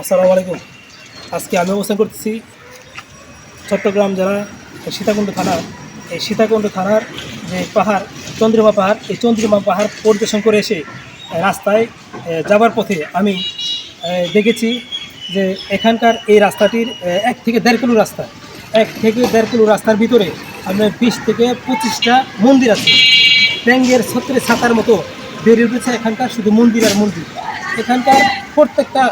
আসসালামু আলাইকুম। আজকে আমি অবস্থান করতেছি চট্টগ্রাম জেলা সীতাকুণ্ড থানা। এই সীতাকুণ্ড থানার যে পাহাড়, চন্দ্রিমা পাহাড়, এই চন্দ্রিমা পাহাড় পরিদর্শন করে এসে রাস্তায় যাবার পথে আমি দেখেছি যে এখানকার এই রাস্তাটির 1 থেকে 1.5 কিলো রাস্তা, 1 থেকে 1.5 কিলো রাস্তার ভিতরে আপনার 20 থেকে 25টা মন্দির আছে। ব্যাঙের ছত্রে ছাতার মতো বেড়ে উঠেছে এখানকার শুধু মন্দির আর মন্দির। এখানকার প্রত্যেকটা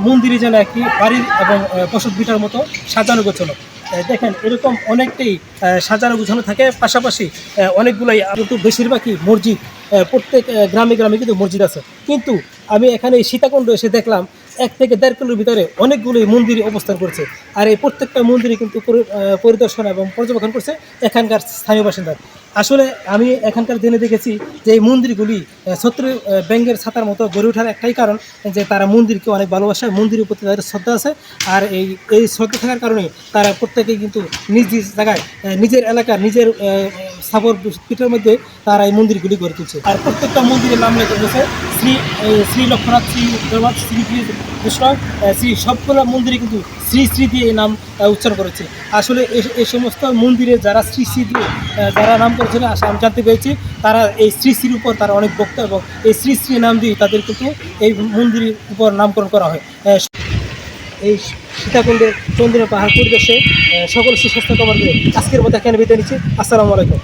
মন্দিরে যেন একটি বাড়ির এবং বসত ভিটার মতো সাজানো গোছানো। দেখেন এরকম অনেকটাই সাজানো গোছানো থাকে, পাশাপাশি অনেকগুলোই কিন্তু বেশিরভাগই মসজিদ। প্রত্যেক গ্রামে গ্রামে কিন্তু মসজিদ আছে, কিন্তু আমি এখানে এই সীতাকুণ্ড এসে দেখলাম 1 থেকে 1.5 কিলোর ভিতরে অনেকগুলোই মন্দির অবস্থান করছে। আর এই প্রত্যেকটা মন্দিরে কিন্তু পরিদর্শন এবং পর্যবেক্ষণ করছে এখানকার স্থানীয় বাসিন্দা। আসলে আমি এখানকার জেনে দেখেছি যে এই মন্দিরগুলি ছত্রে ব্যাঙের ছাতার মতো গড়ে ওঠার একটাই কারণ যে তারা মন্দিরকে অনেক ভালোবাসে, মন্দিরের প্রতি তাদের শ্রদ্ধা আছে। আর এই শ্রদ্ধা থাকার কারণে তারা প্রত্যেকেই কিন্তু নিজ নিজ জায়গায় নিজের এলাকার নিজের স্থাপর পিঠের মধ্যে তারা এই মন্দিরগুলি গড়ে তুলছে। আর প্রত্যেকটা মন্দিরের নাম লেখা রয়েছে শ্রী লোকনাথ, শ্রী জগন্নাথ, শ্রী কৃষ্ণ, শ্রী সবগুলো মন্দিরে কিন্তু শ্রী শ্রী দিয়ে এই নাম উচ্চারণ করেছে। আসলে এই সমস্ত মন্দিরে যারা শ্রী শ্রী দিয়ে যারা নাম করেছিল, আমি জানতে পেরেছি তারা এই শ্রী শ্রীর উপর তারা অনেক ভক্ত, এবং এই শ্রী শ্রী নাম দিয়ে তাদের কিন্তু এই মন্দিরের উপর নামকরণ করা হয়। এই সীতাকুণ্ডের চন্দ্রিমা পাহাড় পরিবেশে সকল সুস্বাস্থ্য কামনা করে আজকের মতো এখানে বিদায় নিচ্ছি। আসসালামু আলাইকুম।